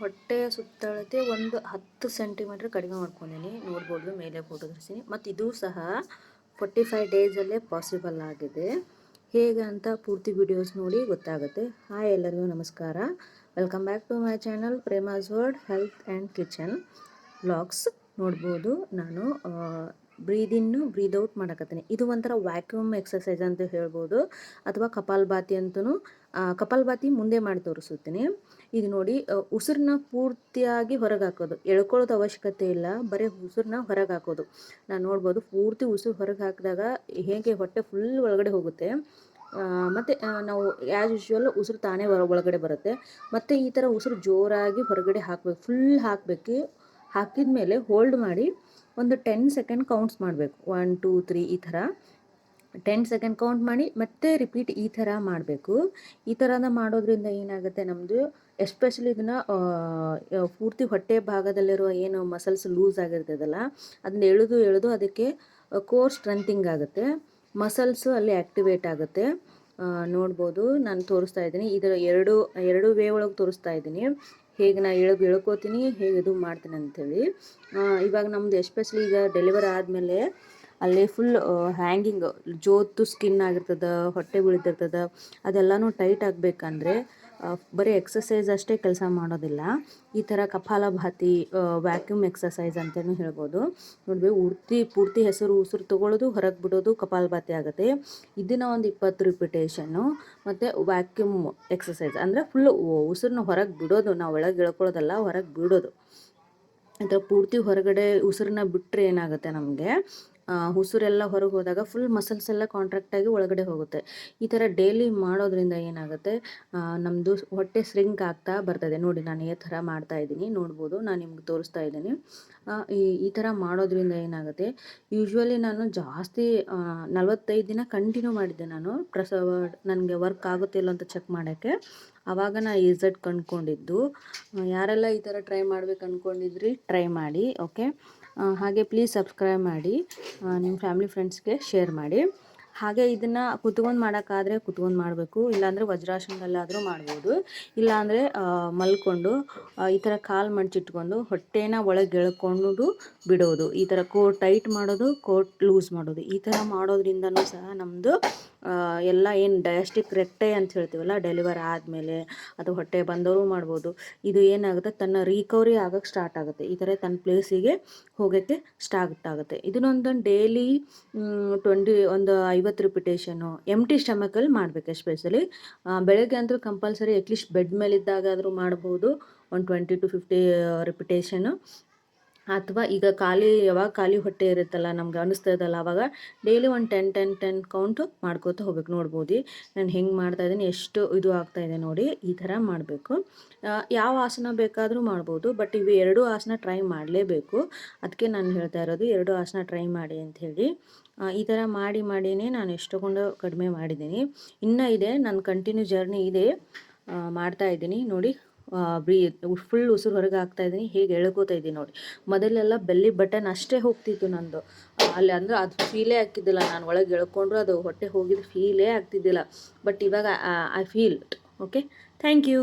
ಹೊಟ್ಟೆಯ ಸುತ್ತಳತೆ ಒಂದು 10 ಸೆಂಟಿಮೀಟ್ರ್ ಕಡಿಮೆ ಮಾಡ್ಕೊಂಡೀನಿ. ನೋಡ್ಬೋದು, ಮೇಲೆ ಫೋಟೋ ತೋರಿಸ್ತೀನಿ. ಮತ್ತು ಇದು ಸಹ 45 ಡೇಸಲ್ಲೇ ಪಾಸಿಬಲ್ ಆಗಿದೆ. ಹೇಗೆ ಅಂತ ಪೂರ್ತಿ ವಿಡಿಯೋಸ್ ನೋಡಿ ಗೊತ್ತಾಗುತ್ತೆ. ಹಾಯ್ ಎಲ್ಲರಿಗೂ ನಮಸ್ಕಾರ. Welcome back to my channel Prema's world health and kitchen vlogs. ನೋಡ್ಬೋದು, ನಾನು ಬ್ರೀದ್ ಇನ್ನು ಬ್ರೀದ್ ಔಟ್ ಮಾಡಕತ್ತೀನಿ. ಇದು ಒಂಥರ ವ್ಯಾಕ್ಯೂಮ್ ಎಕ್ಸಸೈಸ್ ಅಂತ ಹೇಳ್ಬೋದು, ಅಥವಾ ಕಪಾಲಭಾತಿ ಅಂತಲೂ. ಕಪಾಲಭಾತಿ ಮುಂದೆ ಮಾಡಿ ತೋರಿಸುತ್ತೀನಿ. ಈಗ ನೋಡಿ, ಉಸಿರನ್ನ ಪೂರ್ತಿಯಾಗಿ ಹೊರಗೆ ಹಾಕೋದು, ಎಳ್ಕೊಳ್ಳೋದು ಅವಶ್ಯಕತೆ ಇಲ್ಲ, ಬರೀ ಉಸಿರನ್ನ ಹೊರಗೆ ಹಾಕೋದು. ನಾನು ನೋಡ್ಬೋದು, ಪೂರ್ತಿ ಉಸಿರು ಹೊರಗೆ ಹಾಕಿದಾಗ ಹೇಗೆ ಹೊಟ್ಟೆ ಫುಲ್ ಒಳಗಡೆ ಹೋಗುತ್ತೆ. ಮತ್ತು ನಾವು ಆ್ಯಸ್ ಯೂಶ್ವಲ್ ಉಸಿರು ತಾನೇ ಒಳಗಡೆ ಬರುತ್ತೆ. ಮತ್ತು ಈ ಥರ ಉಸಿರು ಜೋರಾಗಿ ಹೊರಗಡೆ ಹಾಕಬೇಕು, ಫುಲ್ ಹಾಕಬೇಕು. ಹಾಕಿದ ಮೇಲೆ ಹೋಲ್ಡ್ ಮಾಡಿ ಒಂದು 10 ಸೆಕೆಂಡ್ ಕೌಂಟ್ಸ್ ಮಾಡಬೇಕು. 1 2 3 ಈ ಥರ 10 ಸೆಕೆಂಡ್ ಕೌಂಟ್ ಮಾಡಿ ಮತ್ತೆ ರಿಪೀಟ್ ಈ ಥರ ಮಾಡಬೇಕು. ಈ ಥರದ ಮಾಡೋದ್ರಿಂದ ಏನಾಗುತ್ತೆ, ನಮ್ಮದು ಎಸ್ಪೆಷಲಿ ಇದನ್ನು ಪೂರ್ತಿ ಹೊಟ್ಟೆ ಭಾಗದಲ್ಲಿರುವ ಏನು ಮಸಲ್ಸ್ ಲೂಸ್ ಆಗಿರ್ತದಲ್ಲ, ಅದನ್ನ ಎಳೆದು ಅದಕ್ಕೆ ಕೋರ್ ಸ್ಟ್ರೆಂಥಿಂಗ್ ಆಗುತ್ತೆ, ಮಸಲ್ಸು ಅಲ್ಲಿ ಆ್ಯಕ್ಟಿವೇಟ್ ಆಗುತ್ತೆ. ನೋಡ್ಬೋದು, ನಾನು ತೋರಿಸ್ತಾ ಇದ್ದೀನಿ. ಇದರ ಎರಡು ವೇ ಒಳಗೆ ತೋರಿಸ್ತಾ ಇದ್ದೀನಿ, ಹೇಗೆ ನಾನು ಎಳ್ಕೋತೀನಿ, ಹೇಗೆ ಇದು ಮಾಡ್ತೀನಿ ಅಂಥೇಳಿ. ಇವಾಗ ನಮ್ಮದು ಎಸ್ಪೆಷಲಿ ಈಗ ಡೆಲಿವರಿ ಆದಮೇಲೆ ಅಲ್ಲಿ ಫುಲ್ ಹ್ಯಾಂಗಿಂಗ್ ಜೋತು ಸ್ಕಿನ್ ಆಗಿರ್ತದೆ, ಹೊಟ್ಟೆ ಬೀಳ್ತಿರ್ತದೆ, ಅದೆಲ್ಲನೂ ಟೈಟ್ ಆಗಬೇಕಂದ್ರೆ ಬರೀ ಎಕ್ಸಸೈಸ್ ಅಷ್ಟೇ ಕೆಲಸ ಮಾಡೋದಿಲ್ಲ. ಈ ಥರ ಕಪಾಲಭಾತಿ ವ್ಯಾಕ್ಯೂಮ್ ಎಕ್ಸಸೈಸ್ ಅಂತಲೂ ಹೇಳ್ಬೋದು. ನೋಡ್ಬೇಕು, ಪೂರ್ತಿ ಉಸಿರು ತೊಗೊಳ್ಳೋದು, ಹೊರಗೆ ಬಿಡೋದು ಕಪಾಲಭಾತಿ ಆಗುತ್ತೆ. ಇದನ್ನು ಒಂದು 20 ರಿಪಿಟೇಷನ್ನು. ಮತ್ತು ವ್ಯಾಕ್ಯೂಮ್ ಎಕ್ಸಸೈಸ್ ಅಂದರೆ ಫುಲ್ಲು ಉಸಿರನ್ನ ಹೊರಗೆ ಬಿಡೋದು, ನಾವು ಒಳಗೆ ಎಳ್ಕೊಳ್ಳೋದಲ್ಲ, ಹೊರಗೆ ಬಿಡೋದು. ಅಥವಾ ಪೂರ್ತಿ ಹೊರಗಡೆ ಉಸಿರನ್ನ ಬಿಟ್ಟರೆ ಏನಾಗುತ್ತೆ, ನಮಗೆ ಉಸಿರೆಲ್ಲ ಹೊರಗೆ ಹೋದಾಗ ಫುಲ್ ಮಸಲ್ಸ್ ಎಲ್ಲ ಕಾಂಟ್ರಾಕ್ಟಾಗಿ ಒಳಗಡೆ ಹೋಗುತ್ತೆ. ಈ ಥರ ಡೈಲಿ ಮಾಡೋದ್ರಿಂದ ಏನಾಗುತ್ತೆ, ನಮ್ಮದು ಹೊಟ್ಟೆ ಸ್ರಿಂಕ್ ಆಗ್ತಾ ಬರ್ತದೆ. ನೋಡಿ, ನಾನು ಈ ಥರ ಮಾಡ್ತಾಯಿದ್ದೀನಿ, ನೋಡ್ಬೋದು, ನಾನು ನಿಮ್ಗೆ ತೋರಿಸ್ತಾ ಇದ್ದೀನಿ. ಈ ಥರ ಮಾಡೋದ್ರಿಂದ ಏನಾಗುತ್ತೆ, ಯೂಶ್ವಲಿ ನಾನು ಜಾಸ್ತಿ 45 ದಿನ ಕಂಟಿನ್ಯೂ ಮಾಡಿದ್ದೆ. ನಾನು ನನಗೆ ವರ್ಕ್ ಆಗುತ್ತೆ ಇಲ್ಲ ಅಂತ ಚೆಕ್ ಮಾಡೋಕ್ಕೆ. ಆವಾಗ ನಾನು ರಿಸಲ್ಟ್ ಕಂಡುಕೊಂಡಿದ್ದು. ಯಾರೆಲ್ಲ ಈ ಥರ ಟ್ರೈ ಮಾಡ್ಬೇಕು ಅಂದ್ಕೊಂಡಿದ್ರಿ, ಟ್ರೈ ಮಾಡಿ. ಓಕೆ, ಹಾಗೆ ಪ್ಲೀಸ್ ಸಬ್ಸ್ಕ್ರೈಬ್ ಮಾಡಿ, ನಿಮ್ಮ ಫ್ಯಾಮಿಲಿ ಫ್ರೆಂಡ್ಸ್ಗೆ ಶೇರ್ ಮಾಡಿ. ಹಾಗೆ ಇದನ್ನು ಕುತ್ಕೊಂಡು ಮಾಡೋಕ್ಕಾದರೆ ಕುತ್ಕೊಂಡು ಮಾಡಬೇಕು, ಇಲ್ಲಾಂದರೆ ವಜ್ರಾಸನದಲ್ಲಾದರೂ ಮಾಡ್ಬೋದು. ಇಲ್ಲಾಂದರೆ ಮಲ್ಕೊಂಡು ಈ ಥರ ಕಾಲು ಮಡಚಿಟ್ಕೊಂಡು ಹೊಟ್ಟೆನ ಒಳಗೆ ಎಳ್ಕೊಂಡು ಬಿಡೋದು. ಈ ಥರ ಕೋಟ್ ಟೈಟ್ ಮಾಡೋದು, ಕೋಟ್ ಲೂಸ್ ಮಾಡೋದು. ಈ ಥರ ಮಾಡೋದ್ರಿಂದನೂ ಸಹ ನಮ್ಮದು ಎಲ್ಲ ಏನು ಡಯಾಸ್ಟಿಕ್ ರೆಕ್ಟೆ ಅಂತ ಹೇಳ್ತೀವಲ್ಲ, ಡೆಲಿವರ್ ಆದಮೇಲೆ ಅಥವಾ ಹೊಟ್ಟೆ ಬಂದವರು ಮಾಡ್ಬೋದು. ಇದು ಏನಾಗುತ್ತೆ, ತನ್ನ ರಿಕವರಿ ಆಗೋಕ್ಕೆ ಸ್ಟಾರ್ಟ್ ಆಗುತ್ತೆ. ಈ ಥರ ತನ್ನ ಪ್ಲೇಸಿಗೆ ಹೋಗೋಕ್ಕೆ ಸ್ಟಾರ್ಟ್ ಆಗುತ್ತೆ. ಇದನ್ನೊಂದು ಡೈಲಿ ಒಂದು 50 ರಿಪಿಟೇಷನು ಎಂಟಿ ಸ್ಟಮಕಲ್ಲಿ ಮಾಡಬೇಕು. ಎಸ್ಪೆಷಲಿ ಬೆಳಗ್ಗೆ ಅಂತೂ ಕಂಪಲ್ಸರಿ ಅಟ್ಲೀಸ್ಟ್ ಬೆಡ್ ಮೇಲಿದ್ದಾಗಾದರೂ ಮಾಡ್ಬೋದು, ಒಂದು 20 to 50 ರಿಪಿಟೇಷನು. ಅಥವಾ ಈಗ ಯಾವಾಗ ಖಾಲಿ ಹೊಟ್ಟೆ ಇರುತ್ತಲ್ಲ, ನಮ್ಗೆ ಅನ್ನಿಸ್ತದಲ್ಲ, ಆವಾಗ ಡೈಲಿ ಒಂದು 10 ಕೌಂಟು ಮಾಡ್ಕೋತ ಹೋಗ್ಬೇಕು. ನೋಡ್ಬೋದು ನಾನು ಹೆಂಗೆ ಮಾಡ್ತಾಯಿದ್ದೀನಿ, ಎಷ್ಟು ಇದು ಆಗ್ತಾಯಿದೆ ನೋಡಿ. ಈ ಥರ ಮಾಡಬೇಕು. ಯಾವ ಆಸನ ಬೇಕಾದರೂ ಮಾಡ್ಬೋದು, ಬಟ್ ಇವು 2 ಆಸನ ಟ್ರೈ ಮಾಡಲೇಬೇಕು. ಅದಕ್ಕೆ ನಾನು ಹೇಳ್ತಾ ಇರೋದು, 2 ಆಸನ ಟ್ರೈ ಮಾಡಿ ಅಂಥೇಳಿ. ಈ ಥರ ಮಾಡಿನೇ ನಾನು ಎಷ್ಟೊಂದು ಕಡಿಮೆ ಮಾಡಿದ್ದೀನಿ. ಇನ್ನೂ ಇದೆ, ನನ್ನ ಕಂಟಿನ್ಯೂ ಜರ್ನಿ ಇದೆ, ಮಾಡ್ತಾಯಿದ್ದೀನಿ. ನೋಡಿ, ಫುಲ್ ಉಸಿರು ಹೊರಗೆ ಹಾಕ್ತಾಯಿದ್ದೀನಿ, ಹೇಗೆ ಎಳ್ಕೋತಾ ಇದ್ದೀನಿ ನೋಡಿ. ಮೊದಲೆಲ್ಲ ಬೆಲ್ಲಿ ಬಟನ್ ಅಷ್ಟೇ ಹೋಗ್ತಿತ್ತು ನಂದು ಅಲ್ಲಿ, ಅಂದರೆ ಅದು ಫೀಲೇ ಆಗ್ತಿದ್ದಿಲ್ಲ. ನಾನು ಒಳಗೆ ಎಳ್ಕೊಂಡ್ರು ಅದು ಹೊಟ್ಟೆ ಹೋಗಿದ್ದು ಫೀಲೇ ಆಗ್ತಿದ್ದಿಲ್ಲ. ಬಟ್ ಇವಾಗ I feel. Okay, thank you.